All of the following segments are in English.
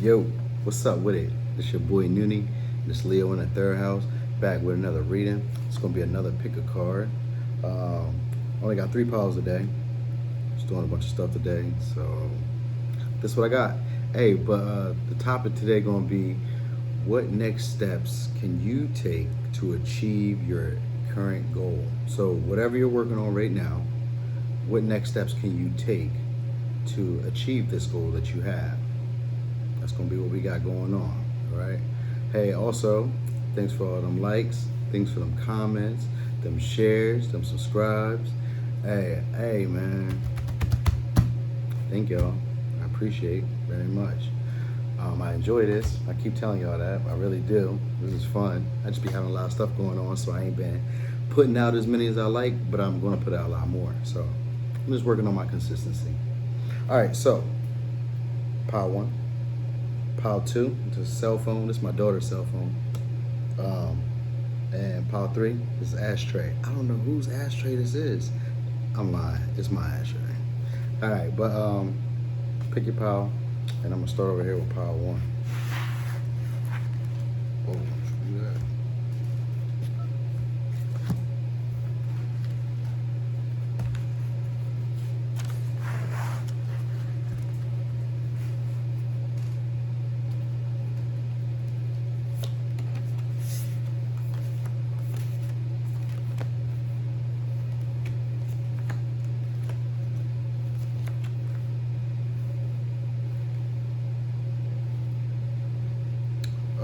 Yo, what's up with it? It's your boy Noonie. This Leo in the third house, back with another reading. It's gonna be another pick a card. Only got 3 piles today. Just doing a bunch of stuff today, so this is what I got. Hey, but the topic today gonna be what next steps can you take to achieve your current goal? So whatever you're working on right now, what next steps can you take to achieve this goal that you have? That's gonna be what we got going on, all right? Hey, also, thanks for all them likes, thanks for them comments, them shares, them subscribes. Hey, man, thank y'all. I appreciate very much. I enjoy this. I keep telling y'all that. I really do. This is fun. I just be having a lot of stuff going on, so I ain't been putting out as many as I like, but I'm gonna put out a lot more. So I'm just working on my consistency. All right, so pile one. Pile two, it's a cell phone. This is my daughter's cell phone. And pile three, this is ashtray. I don't know whose ashtray this is. I'm lying. It's my ashtray. All right, but pick your pile, and I'm gonna start over here with pile one. Oh, do that.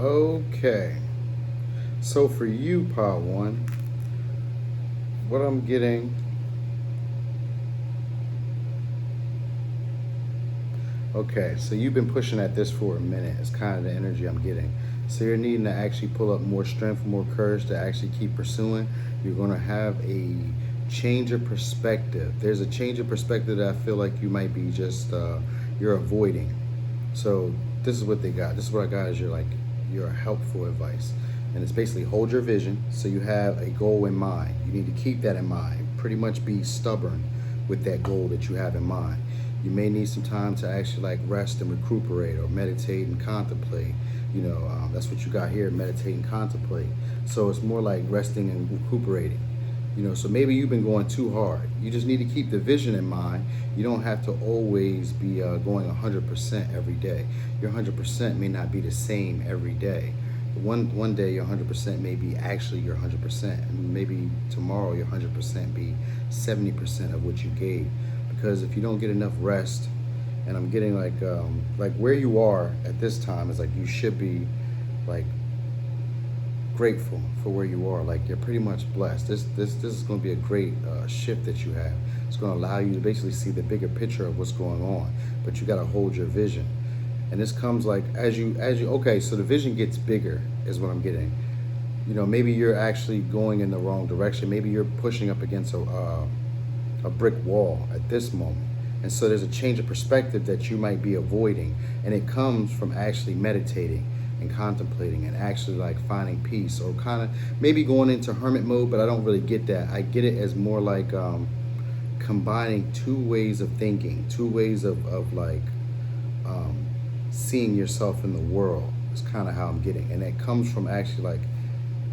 Okay, so for you, pile one, what I'm getting, okay, so you've been pushing at this for a minute. It's kind of the energy I'm getting. So you're needing to actually pull up more strength, more courage to actually keep pursuing. You're going to have a change of perspective. There's a change of perspective that I feel like you might be just, you're avoiding. So this is what they got. This is what I got is your helpful advice. And it's basically hold your vision. So you have a goal in mind. You need to keep that in mind. Pretty much be stubborn with that goal that you have in mind. You may need some time to actually like rest and recuperate or meditate and contemplate. You know, that's what you got here, meditate and contemplate. So it's more like resting and recuperating. You know, so maybe you've been going too hard. You just need to keep the vision in mind. You don't have to always be going 100% every day. Your 100% may not be the same every day. One day your 100% may be actually your 100%, and maybe tomorrow your 100% be 70% of what you gave. Because if you don't get enough rest, and I'm getting like where you are at this time is like you should be like grateful for where you are. Like you're pretty much blessed. This is going to be a great shift that you have. It's going to allow you to basically see the bigger picture of what's going on, but you got to hold your vision. And this comes like as you okay, so the vision gets bigger is what I'm getting. You know, maybe you're actually going in the wrong direction. Maybe you're pushing up against a brick wall at this moment. And so there's a change of perspective that you might be avoiding, and it comes from actually meditating and contemplating and actually like finding peace, or kind of maybe going into hermit mode, but I don't really get that. I get it as more like combining two ways of thinking, two ways of like seeing yourself in the world. It's kind of how I'm getting, and it comes from actually like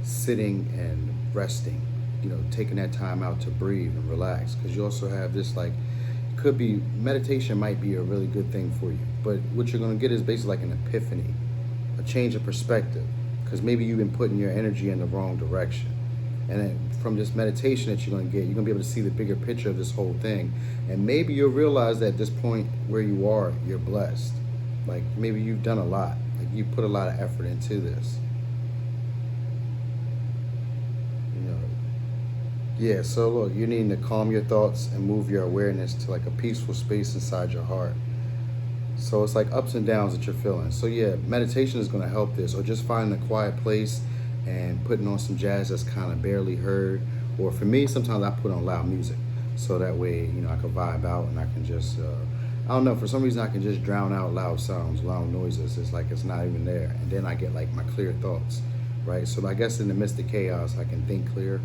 sitting and resting, you know, taking that time out to breathe and relax, because you also have this like, could be meditation might be a really good thing for you, but what you're going to get is basically like an epiphany, a change of perspective, because maybe you've been putting your energy in the wrong direction. And then from this meditation that you're going to get, you're going to be able to see the bigger picture of this whole thing. And maybe you'll realize that at this point where you are, you're blessed. Like maybe you've done a lot. Like you put a lot of effort into this. You know, yeah, so look, you're needing to calm your thoughts and move your awareness to like a peaceful space inside your heart. So it's like ups and downs that you're feeling. So yeah, meditation is going to help this, or just finding a quiet place and putting on some jazz that's kind of barely heard. Or for me, sometimes I put on loud music, so that way, you know, I can vibe out and I can just, I don't know, for some reason I can just drown out loud sounds, loud noises. It's like it's not even there. And then I get like my clear thoughts, right? So I guess in the midst of chaos, I can think clear,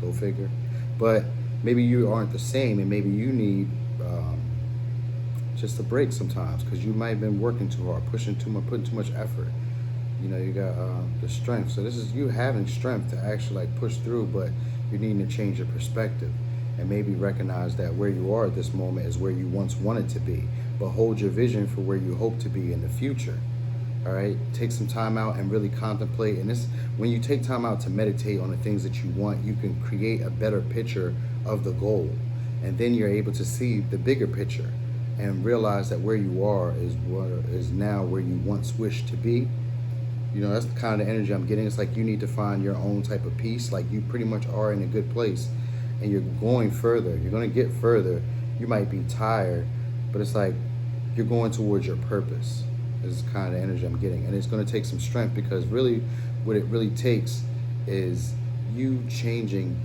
go figure. But maybe you aren't the same, and maybe you need just a break sometimes, because you might have been working too hard, pushing too much, putting too much effort. You know, you got the strength. So this is you having strength to actually like push through, but you need to change your perspective and maybe recognize that where you are at this moment is where you once wanted to be, but hold your vision for where you hope to be in the future. All right, take some time out and really contemplate. And this, when you take time out to meditate on the things that you want, you can create a better picture of the goal, and then you're able to see the bigger picture and realize that where you are is now where you once wished to be. You know, that's the kind of energy I'm getting. It's like you need to find your own type of peace. Like you pretty much are in a good place, and you're going further. You're going to get further. You might be tired, but it's like you're going towards your purpose. This is kind of the energy I'm getting. And it's going to take some strength, because really what it really takes is you changing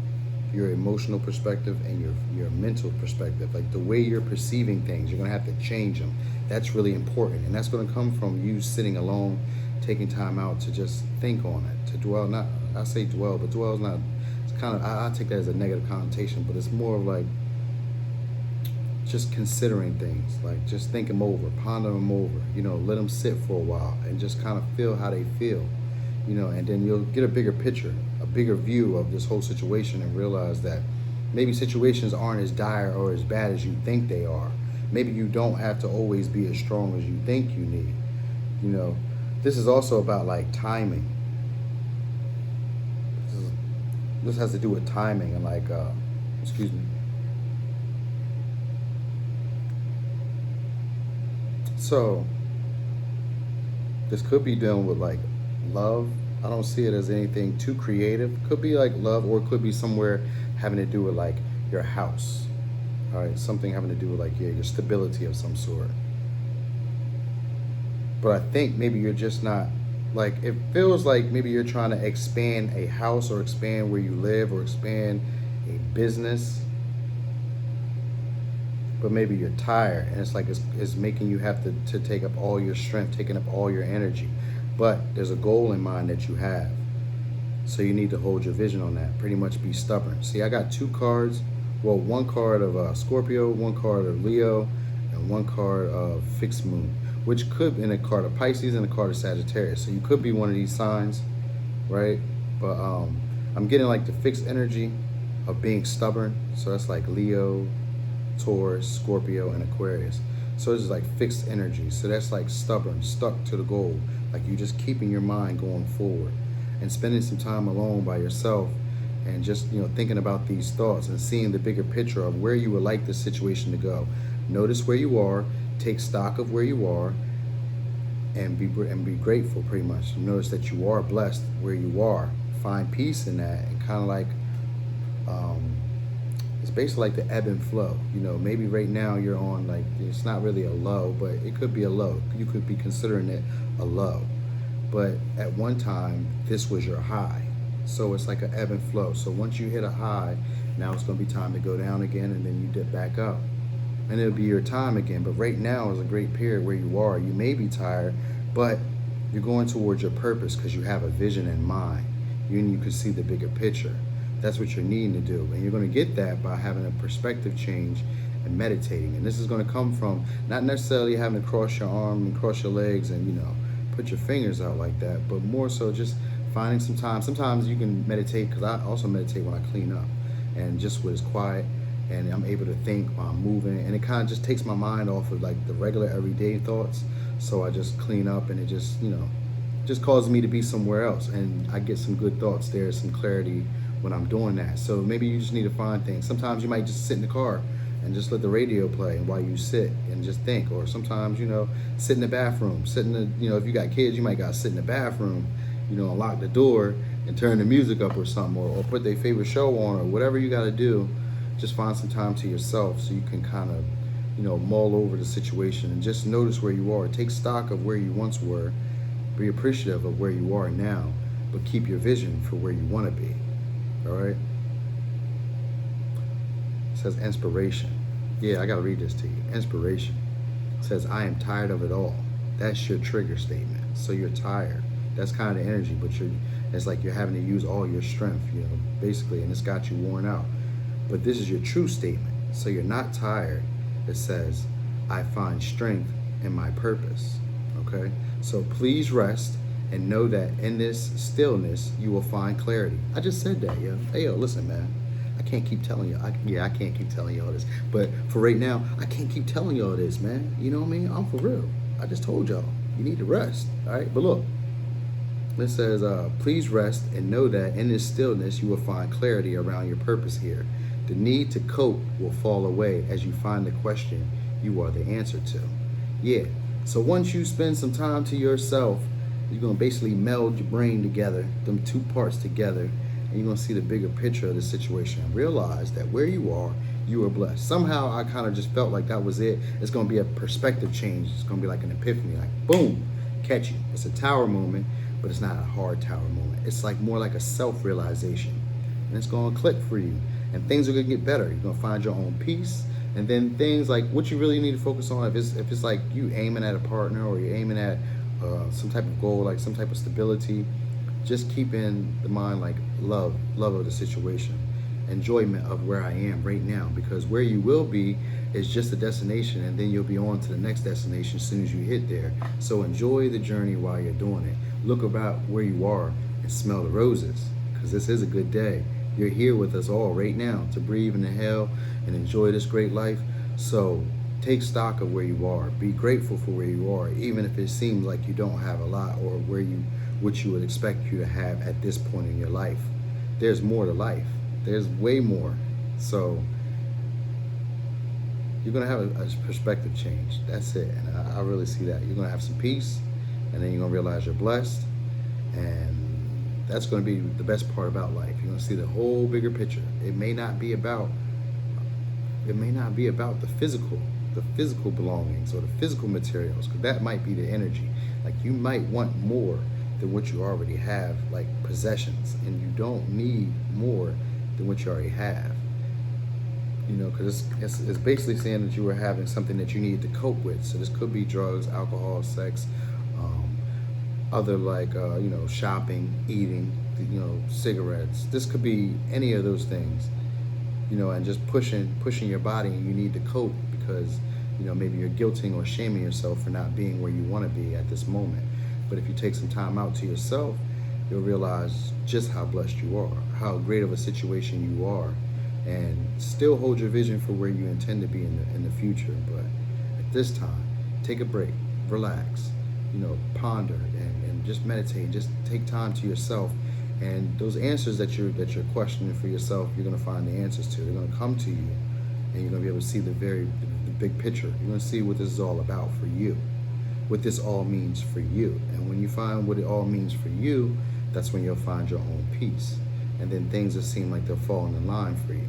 your emotional perspective and your mental perspective. Like the way you're perceiving things, you're going to have to change them. That's really important. And that's going to come from you sitting alone, taking time out to just think on it, to dwell. Not, I say dwell, but dwell is not, it's kind of, I take that as a negative connotation, but it's more of like just considering things, like just think them over, ponder them over, you know, let them sit for a while and just kind of feel how they feel, you know, and then you'll get a bigger picture, a bigger view of this whole situation, and realize that maybe situations aren't as dire or as bad as you think they are. Maybe you don't have to always be as strong as you think you need, you know. This is also about like timing. This has to do with timing and like, excuse me. So this could be dealing with like love. I don't see it as anything too creative. Could be like love, or it could be somewhere having to do with like your house. All right, something having to do with like your stability of some sort. But I think maybe you're just not, like, it feels like maybe you're trying to expand a house, or expand where you live, or expand a business. But maybe you're tired, and it's like it's making you have to take up all your strength, taking up all your energy. But there's a goal in mind that you have. So you need to hold your vision on that. Pretty much be stubborn. See, I got two cards. Well, one card of Scorpio, one card of Leo, and one card of Fixed Moon, which could be in a card of Pisces and a card of Sagittarius. So you could be one of these signs, right? But I'm getting like the fixed energy of being stubborn. So that's like Leo, Taurus, Scorpio, and Aquarius. So it's like fixed energy. So that's like stubborn, stuck to the goal. Like you just keeping your mind going forward, and spending some time alone by yourself, and just, you know, thinking about these thoughts and seeing the bigger picture of where you would like this situation to go. Notice where you are, take stock of where you are, and be grateful. Pretty much notice that you are blessed where you are. Find peace in that, and kind of like it's basically like the ebb and flow. You know, maybe right now you're on like, it's not really a low, but it could be a low. You could be considering it a low, but at one time this was your high. So it's like an ebb and flow. So once you hit a high, now it's going to be time to go down again, and then you dip back up, and it'll be your time again. But right now is a great period where you are. You may be tired, but you're going towards your purpose because you have a vision in mind. You can see the bigger picture. That's what you're needing to do. And you're going to get that by having a perspective change and meditating. And this is going to come from not necessarily having to cross your arm and cross your legs and, you know, put your fingers out like that, but more so just finding some time. Sometimes you can meditate, because I also meditate when I clean up, and just when it's quiet and I'm able to think while I'm moving, and it kind of just takes my mind off of like the regular everyday thoughts. So I just clean up, and it just, you know, just causes me to be somewhere else, and I get some good thoughts there, some clarity when I'm doing that. So maybe you just need to find things. Sometimes you might just sit in the car and just let the radio play while you sit and just think. Or sometimes, you know, sit in the bathroom, sit in the, you know, if you got kids, you might got to sit in the bathroom, you know, and lock the door and turn the music up or something, or put their favorite show on, or whatever you got to do. Just find some time to yourself so you can kind of, you know, mull over the situation and just notice where you are. Take stock of where you once were, be appreciative of where you are now, but keep your vision for where you want to be. All right. It says inspiration. Yeah, I got to read this to you. Inspiration. It says, I am tired of it all. That's your trigger statement. So you're tired. That's kind of the energy, but it's like you're having to use all your strength, you know, basically, and it's got you worn out. But this is your true statement. So you're not tired. It says, I find strength in my purpose. Okay? So please rest and know that in this stillness, you will find clarity. I just said that, yo. Hey, yo, listen, man. I can't keep telling you. I can't keep telling you all this. But for right now, I can't keep telling you all this, man. You know what I mean? I'm for real. I just told y'all. You need to rest. All right? But look. It says, please rest and know that in this stillness, you will find clarity around your purpose here. The need to cope will fall away as you find the question you are the answer to. Yeah. So once you spend some time to yourself, you're going to basically meld your brain together, them two parts together, and you're going to see the bigger picture of the situation. Realize that where you are blessed. Somehow I kind of just felt like that was it. It's going to be a perspective change. It's going to be like an epiphany, like boom, catch you. It's a tower moment, but it's not a hard tower moment. It's like more like a self-realization, and it's going to click for you, and things are going to get better. You're going to find your own peace, and then things like what you really need to focus on, if it's like you aiming at a partner or you're aiming at some type of goal, like some type of stability, just keep in the mind like love of the situation, enjoyment of where I am right now, because where you will be is just a destination, and then you'll be on to the next destination as soon as you hit there. So enjoy the journey while you're doing it. Look about where you are and smell the roses, because this is a good day. You're here with us all right now to breathe and inhale and enjoy this great life. So take stock of where you are. Be grateful for where you are, even if it seems like you don't have a lot or what you would expect you to have at this point in your life. There's more to life. There's way more. So you're going to have a perspective change. That's it. And I really see that. You're going to have some peace, and then you're going to realize you're blessed. And that's going to be the best part about life. You're going to see the whole bigger picture. It may not be about the physical belongings or the physical materials, because that might be the energy. Like you might want more than what you already have, like possessions, and you don't need more than what you already have. You know, because it's basically saying that you were having something that you need to cope with. So this could be drugs, alcohol, sex, other like, shopping, eating, cigarettes. This could be any of those things, and just pushing your body, and you need to cope because, maybe you're guilting or shaming yourself for not being where you want to be at this moment. But if you take some time out to yourself, you'll realize just how blessed you are, how great of a situation you are, and still hold your vision for where you intend to be in the future. But at this time, take a break, relax, ponder and just meditate. Just take time to yourself, and those answers that you're questioning for yourself, you're going to find the answers to. They're going to come to you, and you're going to be able to see the big picture. You're going to see what this is all about for you, what this all means for you. And when you find what it all means for you, that's when you'll find your own peace, and then things will seem like they're falling in line for you.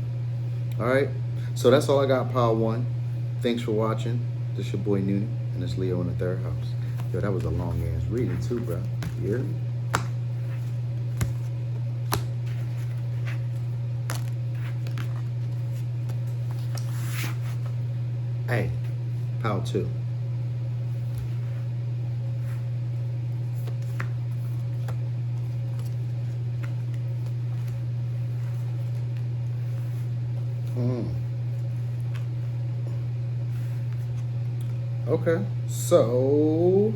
All right, so that's all I got, Pile 1. Thanks for watching. This your boy Noonie, and it's Leo in the third house. Yo, that was a long ass reading too, bro. You hear me? Hey, Pile 2. Okay, so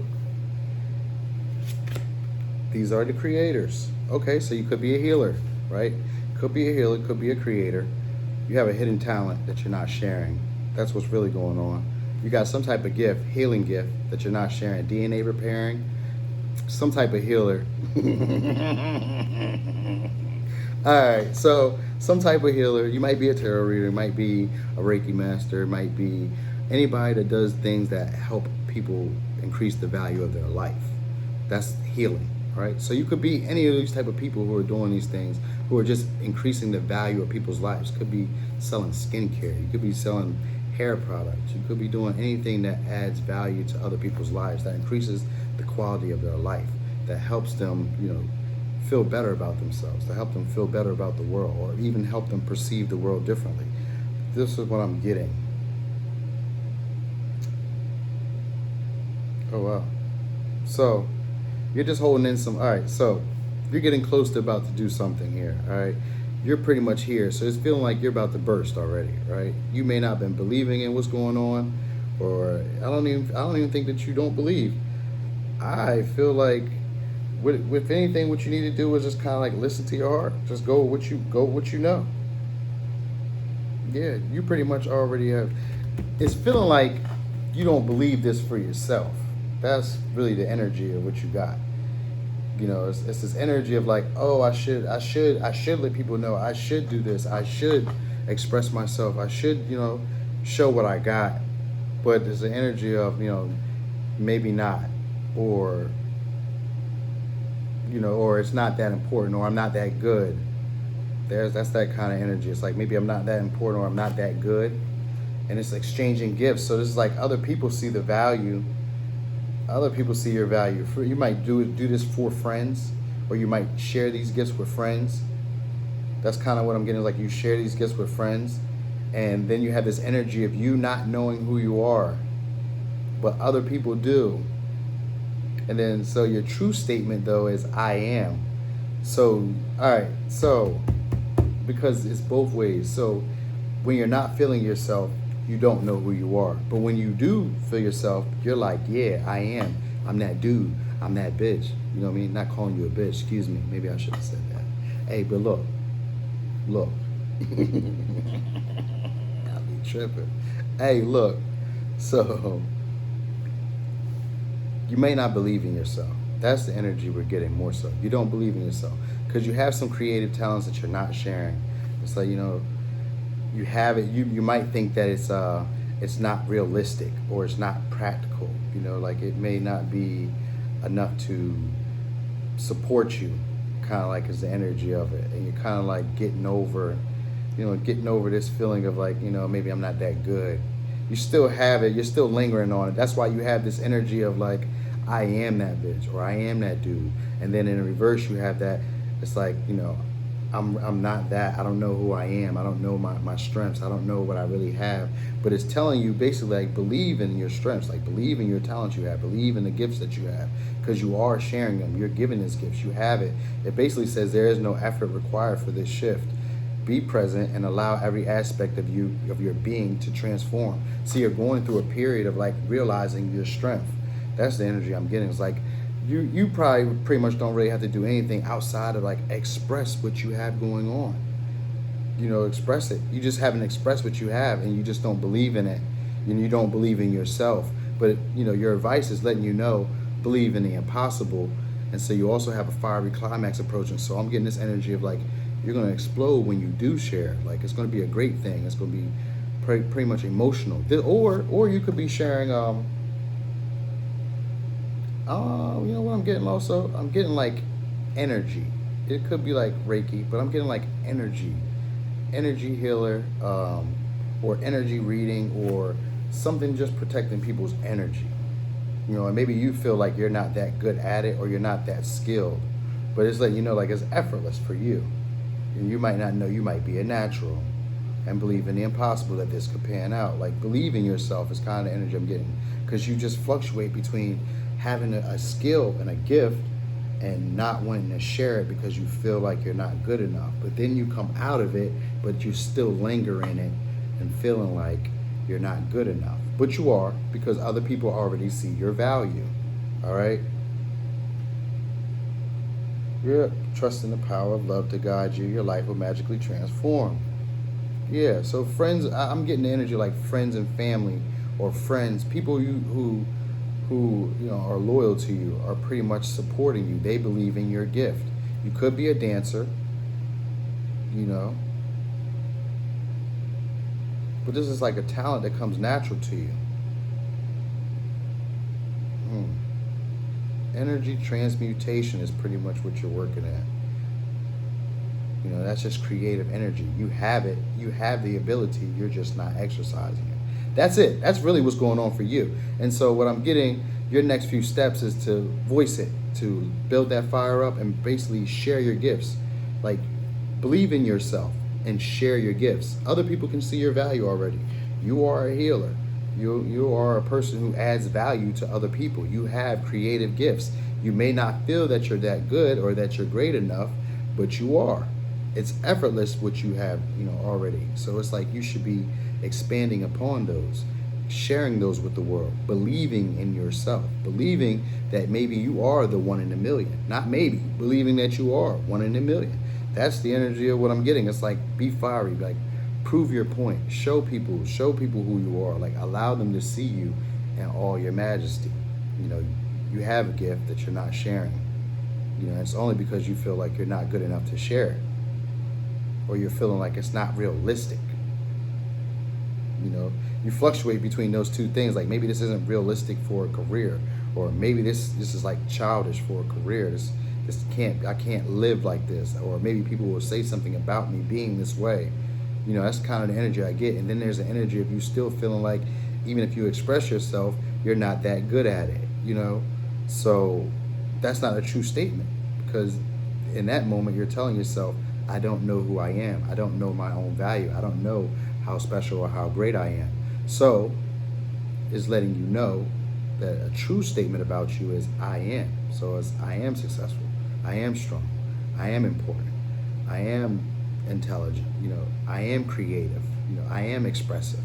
these are the creators. Okay, so you could be a healer, right? Could be a healer, could be a creator. You have a hidden talent that you're not sharing. That's what's really going on. You got some type of gift, healing gift, that you're not sharing. DNA repairing, some type of healer. All right, so some type of healer. You might be a tarot reader, it might be a Reiki master, it might be anybody that does things that help people increase the value of their life. That's healing, right? So you could be any of these type of people who are doing these things, who are just increasing the value of people's lives. Could be selling skincare, you could be selling hair products, you could be doing anything that adds value to other people's lives, that increases the quality of their life, that helps them, feel better about themselves, to help them feel better about the world, or even help them perceive the world differently. This is what I'm getting. Oh, wow. So you're just holding in some, all right, so you're getting close to about to do something here, all right? You're pretty much here, so it's feeling like you're about to burst already, right? You may not have been believing in what's going on, or I don't even think that you don't believe. I feel like with anything, what you need to do is just kind of like listen to your heart. Just go with what you know. Yeah, you pretty much already have. It's feeling like you don't believe this for yourself. That's really the energy of what you got. It's this energy of like, oh, I should let people know. I should do this. I should express myself. I should, show what I got. But there's the energy of, maybe not, or or it's not that important, or I'm not that good. That's that kind of energy. It's like maybe I'm not that important, or I'm not that good, and it's exchanging gifts. So this is like other people see the value. Other people see your value. You might do this for friends, or you might share these gifts with friends. That's kind of what I'm getting. Like you share these gifts with friends, and then you have this energy of you not knowing who you are, but other people do. And then so your true statement though is I am. So all right. So because it's both ways. So when you're not feeling yourself, you don't know who you are. But when you do feel yourself, you're like, yeah, I am. I'm that dude. I'm that bitch. You know what I mean? Not calling you a bitch. Excuse me. Maybe I should have said that. Hey, but look. I'll be tripping. Hey, look. So you may not believe in yourself. That's the energy we're getting more so. You don't believe in yourself because you have some creative talents that you're not sharing. It's like, you have it. You might think that it's not realistic or it's not practical. Like it may not be enough to support you. Kind of like is the energy of it, and you're kind of like getting over this feeling of like maybe I'm not that good. You still have it. You're still lingering on it. That's why you have this energy of like I am that bitch or I am that dude, and then in reverse you have that. It's like I'm not that. I don't know who I am. I don't know my strengths. I don't know what I really have. But it's telling you basically like believe in your strengths, like believe in your talents you have, believe in the gifts that you have, because you are sharing them. You're giving these gifts. You have it. It basically says there is no effort required for this shift. Be present and allow every aspect of your being to transform. So you're going through a period of like realizing your strength. That's the energy I'm getting. It's like you probably pretty much don't really have to do anything outside of like express what you have going on. Express it. You just haven't expressed what you have, and you just don't believe in it. You don't believe in yourself. But your advice is letting you know, believe in the impossible. And so you also have a fiery climax approaching. So I'm getting this energy of like you're going to explode when you do share. Like it's going to be a great thing. It's going to be pretty much emotional. Or you could be sharing. You know what I'm getting also? I'm getting like energy. It could be like Reiki, but I'm getting like energy healer, or energy reading, or something just protecting people's energy. And maybe you feel like you're not that good at it or you're not that skilled, but it's like, like it's effortless for you. And you might not know, you might be a natural and believe in the impossible that this could pan out. Like believe in yourself is kind of energy I'm getting, because you just fluctuate between having a skill and a gift and not wanting to share it because you feel like you're not good enough. But then you come out of it, but you still linger in it and feeling like you're not good enough. But you are, because other people already see your value. All right? Yeah, trust in the power of love to guide you. Your life will magically transform. Yeah, so friends, I'm getting the energy like friends and family, or friends, people who are loyal to you, are pretty much supporting you. They believe in your gift. You could be a dancer, but this is like a talent that comes natural to you. Energy transmutation is pretty much what you're working at. That's just creative energy. You have it. You have the ability. You're just not exercising it. That's it. That's really what's going on for you. And so what I'm getting, your next few steps is to voice it, to build that fire up and basically share your gifts. Like believe in yourself and share your gifts. Other people can see your value already. You are a healer. You are a person who adds value to other people. You have creative gifts. You may not feel that you're that good or that you're great enough, but you are. It's effortless what you have, already. So it's like you should be expanding upon those. sharing those with the world, believing in yourself, believing that maybe you are the one in a million. Not maybe, believing that you are one in a million. That's the energy of what I'm getting. It's like, be fiery, like prove your point, show people who you are, like allow them to see you in all your majesty. You know, you have a gift that you're not sharing. You know, it's only because you feel like you're not good enough to share it, or you're feeling like it's not realistic. You know, you fluctuate between those two things. Like, maybe this isn't realistic for a career, or maybe this is like childish for a career. I can't live like this, or maybe people will say something about me being this way. You know, that's kind of the energy I get. And then there's the energy of you still feeling like, even if you express yourself, you're not that good at it. You know, so that's not a true statement, because in that moment you're telling yourself, I don't know who I am. I don't know my own value. I don't know how special or how great I am. So it's letting you know that a true statement about you is I am. So it's I am successful. I am strong. I am important. I am intelligent. You know, I am creative. You know, I am expressive.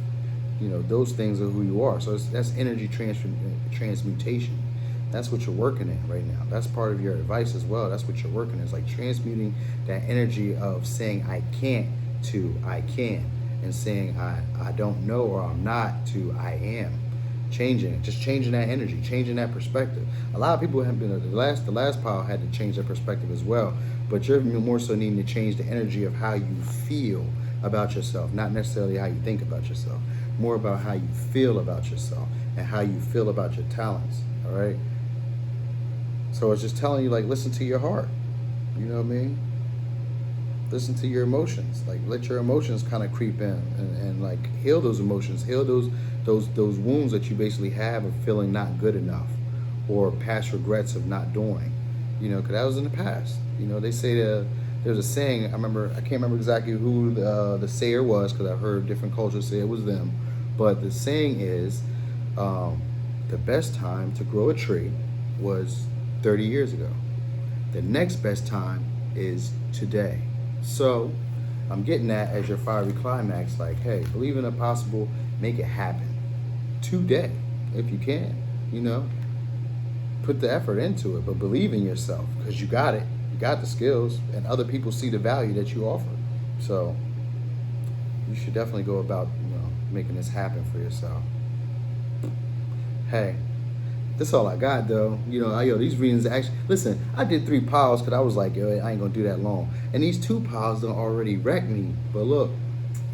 You know, those things are who you are. So that's energy transmutation. That's what you're working in right now. That's part of your advice as well. That's what you're working in. It's like transmuting that energy of saying I can't to I can, and saying I don't know or I'm not to I am. Changing it, just changing that energy, changing that perspective. A lot of people have been, the last pile had to change their perspective as well, but you're more so needing to change the energy of how you feel about yourself, not necessarily how you think about yourself, more about how you feel about yourself and how you feel about your talents. All right. So it's just telling you, like, listen to your heart. You know what I mean? Listen to your emotions. Like, let your emotions kind of creep in, and like heal those emotions, heal those wounds that you basically have of feeling not good enough, or past regrets of not doing. You know, because that was in the past. You know, they say there's a saying. I can't remember exactly who the sayer was, because I've heard different cultures say it was them. But the saying is, the best time to grow a tree was 30 years ago. The next best time is today. So I'm getting that as your fiery climax, like, hey, believe in the possible, make it happen today if you can. You know, put the effort into it, but believe in yourself, because you got it. You got the skills, and other people see the value that you offer. So you should definitely go about, you know, making this happen for yourself. Hey, that's all I got, though. You know, these readings actually, listen, I did 3 piles because I was like, yo, I ain't gonna do that long. And these 2 piles done already wrecked me. But look,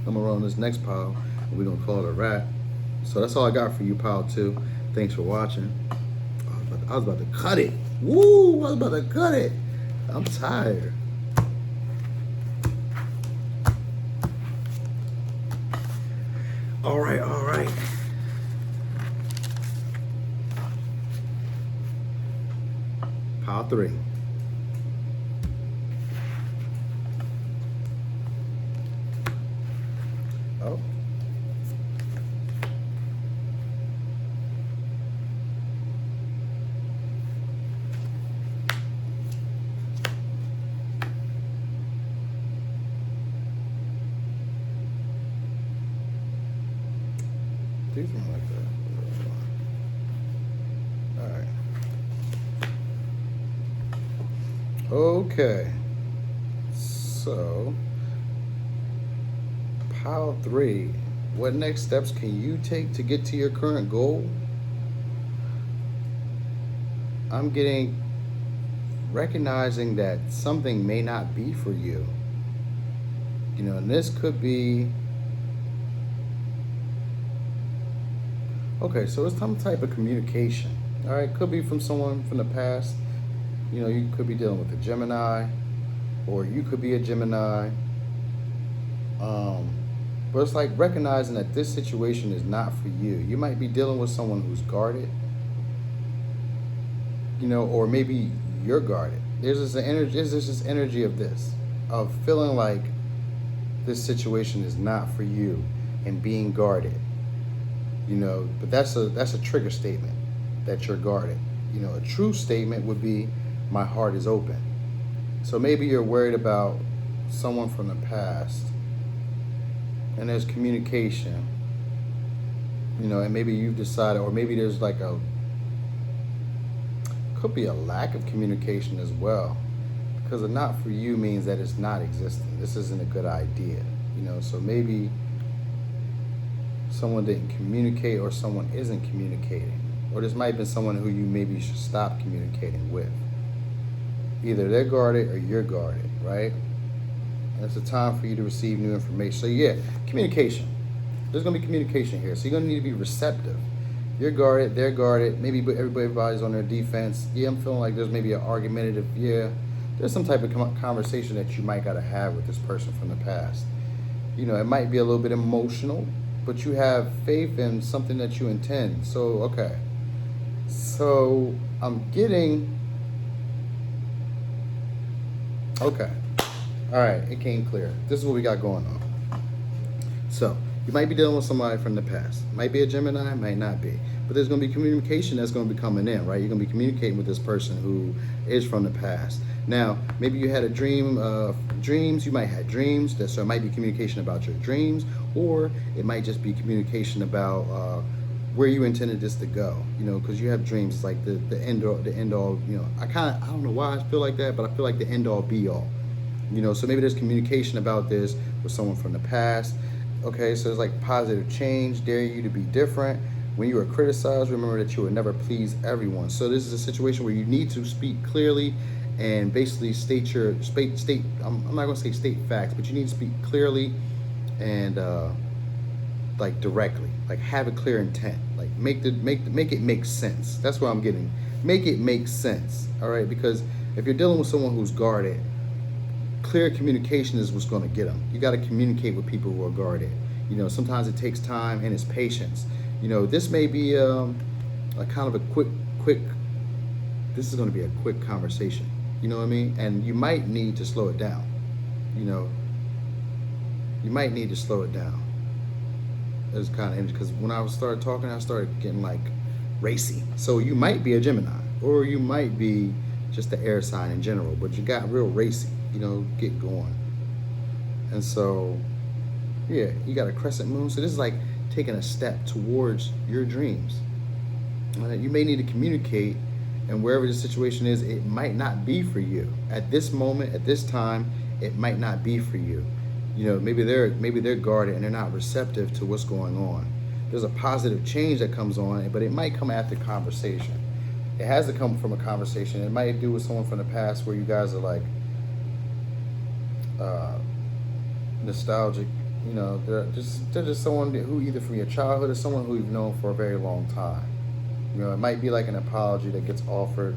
I'm gonna run this next pile, and we're gonna call it a wrap. So that's all I got for you, pile 2. Thanks for watching. I was about to cut it. Woo, I was about to cut it. I'm tired. All right. Pile 3. Oh. These are like that. All right. Okay. So, pile 3. What next steps can you take to get to your current goal? I'm recognizing that something may not be for you. You know, and this could be, okay, so it's some type of communication. All right, could be from someone from the past. You know, you could be dealing with a Gemini, or you could be a Gemini. But it's like recognizing that this situation is not for you. You might be dealing with someone who's guarded, you know, or maybe you're guarded. There's this energy of feeling like this situation is not for you and being guarded. You know, but that's a trigger statement that you're guarded. You know, a true statement would be, my heart is open. So maybe you're worried about someone from the past, and there's communication, You know, and maybe you've decided, or maybe there's like could be a lack of communication as well. Because a not for you means that it's not existing. This isn't a good idea. You know, so maybe someone didn't communicate, or someone isn't communicating. Or this might have been someone who you maybe should stop communicating with. Either they're guarded or you're guarded, right? And it's a time for you to receive new information. So yeah, communication. There's going to be communication here. So you're going to need to be receptive. You're guarded, they're guarded. Maybe everybody's on their defense. Yeah, I'm feeling like there's maybe an argumentative, yeah. There's some type of conversation that you might got to have with this person from the past. You know, it might be a little bit emotional, but you have faith in something that you intend. So, okay. So, I'm getting... Okay. All right, it came clear. This is what we got going on. So, you might be dealing with somebody from the past. Might be a Gemini, might not be. But there's going to be communication that's going to be coming in, right? You're going to be communicating with this person who is from the past. Now, maybe you had a dream, dreams. You might have dreams. So it might be communication about your dreams, or it might just be communication about where you intended this to go. You know, because you have dreams. It's like the end all. You know, I don't know why I feel like that, but I feel like the end all be all. You know, so maybe there's communication about this with someone from the past. Okay, so it's like positive change, dare you to be different. When you are criticized, remember that you will never please everyone. So this is a situation where you need to speak clearly and basically state I'm not going to say state facts, but you need to speak clearly and like directly, like have a clear intent, like make it make sense. That's what I'm getting. Make it make sense. All right, because if you're dealing with someone who's guarded, clear communication is what's going to get them. You got to communicate with people who are guarded. You know, sometimes it takes time and it's patience. You know, this may be a kind of a quick. This is going to be a quick conversation. You know what I mean? And you might need to slow it down. You know, you might need to slow it down. It's kind of because when I started talking, I started getting like racy. So you might be a Gemini, or you might be just the air sign in general, but you got real racy. You know, get going. And so, yeah, you got a crescent moon. So this is like taking a step towards your dreams. You may need to communicate, and wherever the situation is, it might not be for you. At this moment, at this time, it might not be for you. You know, maybe they're guarded and they're not receptive to what's going on. There's a positive change that comes on, but it might come after conversation. It has to come from a conversation. It might do with someone from the past where you guys are like, nostalgic. You know, they're just someone who either from your childhood or someone who you've known for a very long time. You know, it might be like an apology that gets offered.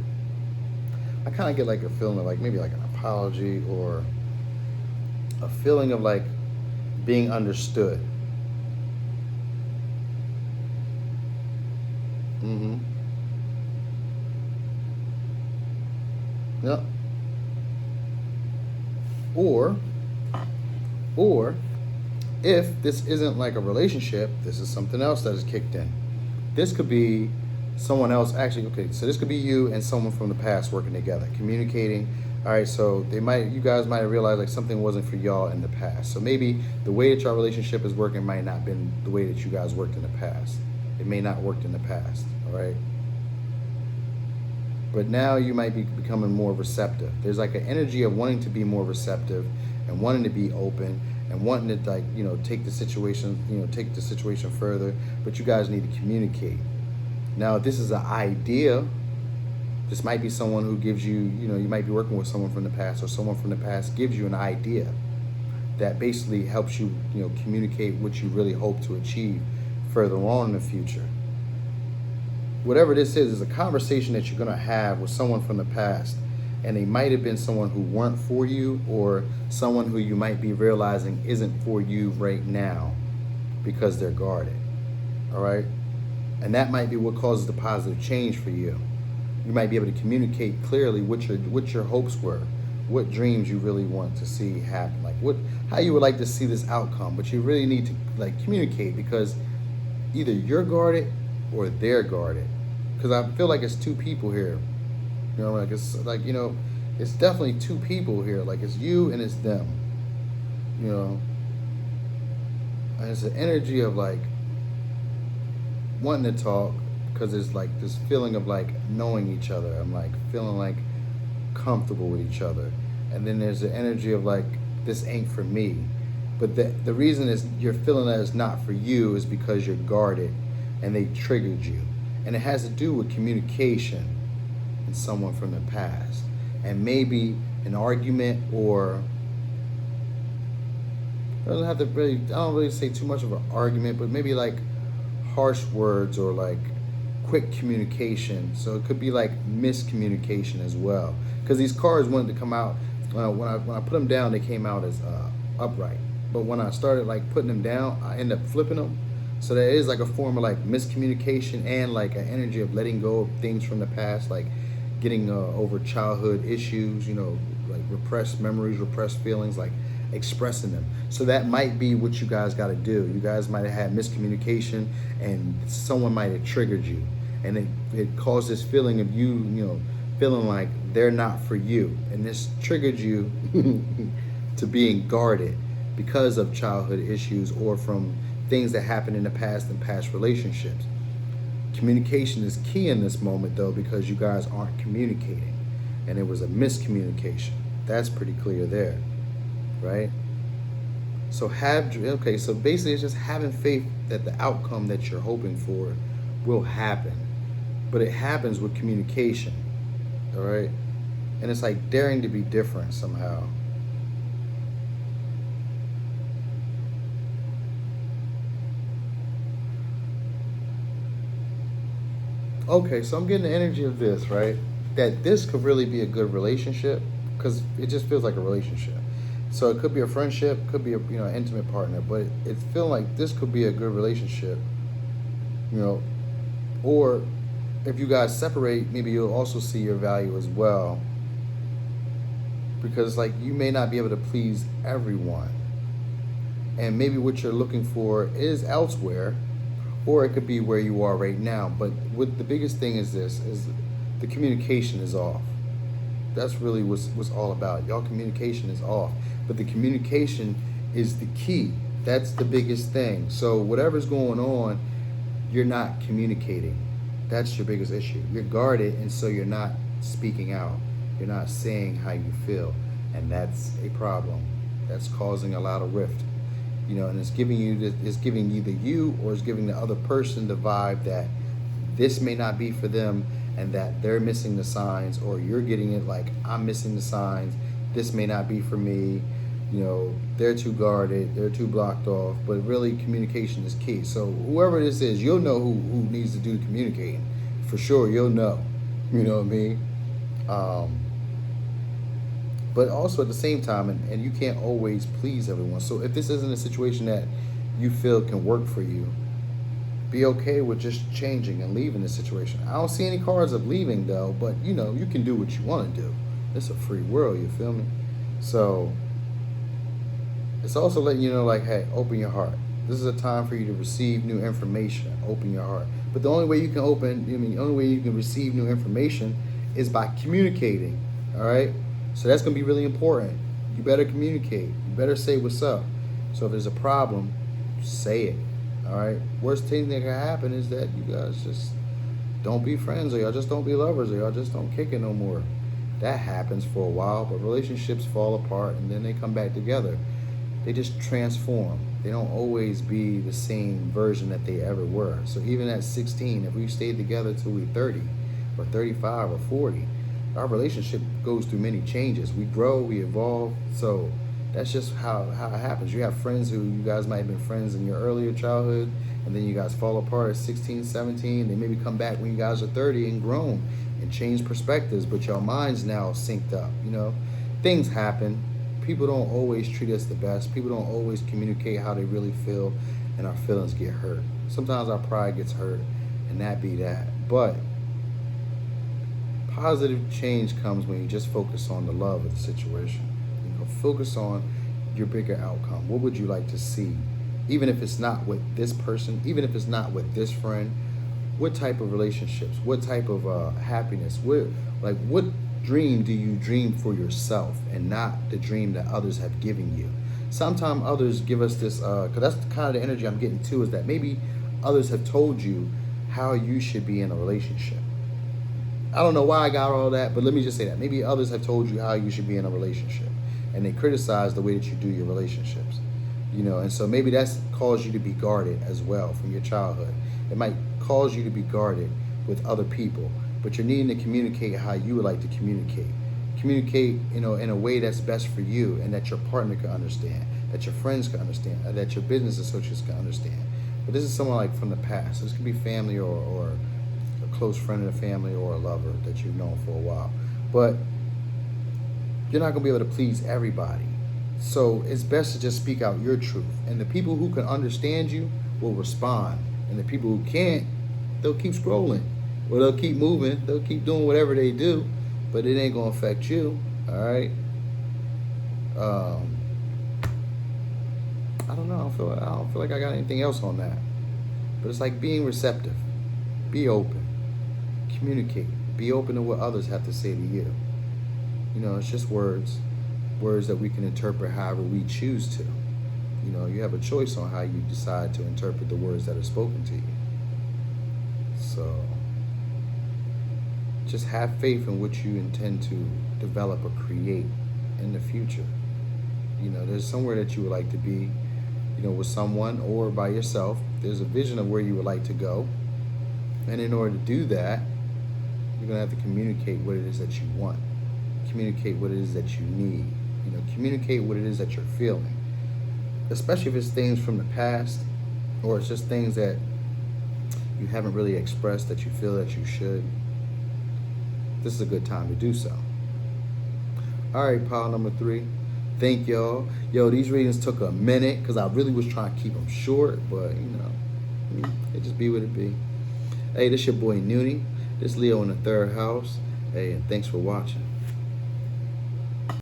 I kind of get like a feeling of like maybe like an apology or a feeling of like being understood. Yep. Or if this isn't like a relationship, this is something else that is kicked in. This could be someone else actually. Okay, so this could be you and someone from the past working together, communicating. All right, so you guys might have realized like something wasn't for y'all in the past. So maybe the way that your relationship is working might not have been the way that you guys worked in the past. It may not worked in the past. All right. But now you might be becoming more receptive. There's like an energy of wanting to be more receptive and wanting to be open and wanting to, like, you know, take the situation further. But you guys need to communicate. Now, if this is an idea, this might be someone who gives you, you know, you might be working with someone from the past, or someone from the past gives you an idea that basically helps you, you know, communicate what you really hope to achieve further on in the future. Whatever this is a conversation that you're going to have with someone from the past, and they might have been someone who weren't for you, or someone who you might be realizing isn't for you right now because they're guarded. All right? And that might be what causes the positive change for you. You might be able to communicate clearly what your hopes were, what dreams you really want to see happen, like how you would like to see this outcome. But you really need to like communicate, because either you're guarded or they're guarded. Because I feel like it's two people here. You know, like it's like, you know, it's definitely two people here. Like it's you and it's them. You know, and it's an energy of like wanting to talk because there's like this feeling of like knowing each other. I'm like feeling like comfortable with each other. And then there's the energy of like, this ain't for me. But the reason is you're feeling that it's not for you is because you're guarded and they triggered you. And it has to do with communication and someone from the past. And maybe an argument, or I don't really say too much of an argument, but maybe like harsh words or like quick communication. So it could be like miscommunication as well. Because these cards wanted to come out, when I put them down, they came out as upright. But when I started like putting them down, I end up flipping them. So there is like a form of like miscommunication and like an energy of letting go of things from the past, like getting over childhood issues, like repressed memories, repressed feelings, like expressing them. So that might be what you guys got to do. You guys might have had miscommunication and someone might have triggered you. And it caused this feeling of you feeling like they're not for you. And this triggered you to being guarded because of childhood issues or from things that happened in the past and past relationships. Communication is key in this moment though, because you guys aren't communicating and it was a miscommunication. That's pretty clear there, right? So so basically it's just having faith that the outcome that you're hoping for will happen. But it happens with communication, all right? And it's like daring to be different somehow. Okay, so I'm getting the energy of this, right? That this could really be a good relationship because it just feels like a relationship. So it could be a friendship, could be a intimate partner, but it's feeling like this could be a good relationship, or if you guys separate, maybe you'll also see your value as well, because like you may not be able to please everyone, and maybe what you're looking for is elsewhere, or it could be where you are right now. But what the biggest thing is the communication is off. That's really what's all about. Y'all communication is off, but the communication is the key. That's the biggest thing. So whatever's going on, you're not communicating. That's your biggest issue. You're guarded, and so you're not speaking out. You're not saying how you feel, and that's a problem. That's causing a lot of rift. And it's giving either you or it's giving the other person the vibe that this may not be for them and that they're missing the signs, or you're getting it like, I'm missing the signs, this may not be for me, they're too guarded, they're too blocked off. But really communication is key. So whoever this is, you'll know who needs to do the communicating. For sure, you'll know. You know what I mean? But also at the same time, and you can't always please everyone. So if this isn't a situation that you feel can work for you, be okay with just changing and leaving the situation. I don't see any cards of leaving though, but you can do what you want to do. It's a free world, you feel me? So it's also letting you know, like, hey, open your heart. This is a time for you to receive new information. Open your heart. But the only way you can the only way you can receive new information is by communicating, all right? So that's going to be really important. You better communicate. You better say what's up. So if there's a problem, say it. All right? Worst thing that can happen is that you guys just don't be friends, or y'all just don't be lovers, or y'all just don't kick it no more. That happens for a while, but relationships fall apart and then they come back together. They just transform. They don't always be the same version that they ever were. So even at 16, if we stayed together till we're 30 or 35 or 40, our relationship goes through many changes. We grow, we evolve. So that's just how it happens. You have friends who you guys might have been friends in your earlier childhood, and then you guys fall apart at 16, 17. They maybe come back when you guys are 30 and grown and change perspectives, but your minds now synced up. Things happen. People don't always treat us the best. People don't always communicate how they really feel, and our feelings get hurt. Sometimes our pride gets hurt, and that be that. But positive change comes when you just focus on the love of the situation. Focus on your bigger outcome. What would you like to see? Even if it's not with this person, even if it's not with this friend, what type of relationships, what type of happiness, what dream do you dream for yourself and not the dream that others have given you? Sometimes others give us this, because that's kind of the energy I'm getting too, is that maybe others have told you how you should be in a relationship. I don't know why I got all that, but let me just say that. Maybe others have told you how you should be in a relationship, and they criticize the way that you do your relationships. And so maybe that's caused you to be guarded as well from your childhood. It might cause you to be guarded with other people, but you're needing to communicate how you would like to communicate. Communicate, in a way that's best for you and that your partner can understand, that your friends can understand, that your business associates can understand. But this is someone like from the past. So this could be family or a close friend of the family or a lover that you've known for a while. But you're not going to be able to please everybody. So it's best to just speak out your truth. And the people who can understand you will respond. And the people who can't, they'll keep scrolling. Or they'll keep moving. They'll keep doing whatever they do. But it ain't going to affect you. All right? I don't know. I don't feel like I got anything else on that. But it's like being receptive. Be open. Communicate. Be open to what others have to say to you. It's just words that we can interpret however we choose to. You have a choice on how you decide to interpret the words that are spoken to you. So just have faith in what you intend to develop or create in the future. There's somewhere that you would like to be, with someone or by yourself. There's a vision of where you would like to go. And in order to do that, you're going to have to communicate what it is that you want. Communicate what it is that you need. Communicate what it is that you're feeling. Especially if it's things from the past or it's just things that you haven't really expressed that you feel that you should. This is a good time to do so. All right, pile number 3. Thank y'all. These readings took a minute because I really was trying to keep them short, but it just be what it be. Hey, this your boy Noonie. This Leo in the 3rd house. Hey, and thanks for watching.